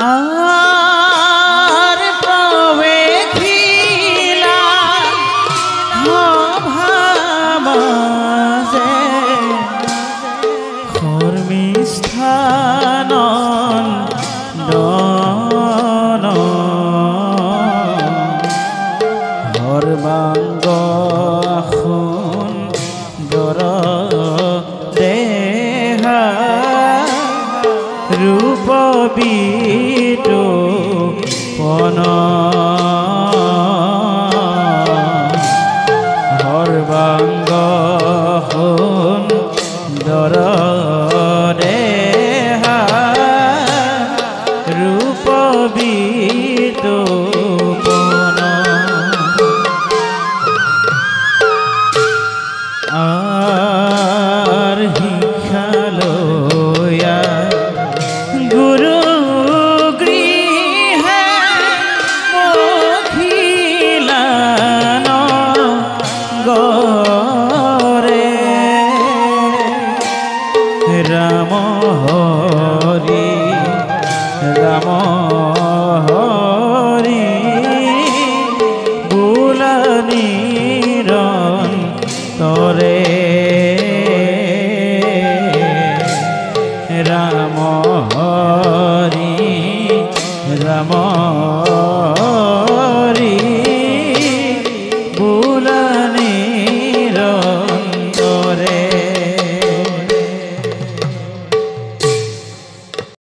আর পাবে খিলা ভাবাজে কর্মিস্থানন দন হরবাঙ্গ খুন দর দেহা রূপ বিটো পন হরবাঙ্গ হুন দর দেহা রূপ বিটো পন আর হিখালয়া গুরু গৃহে মখিলান গরে রাম হরি রাম হরি বুলানিরন তরে রাম হরি রাম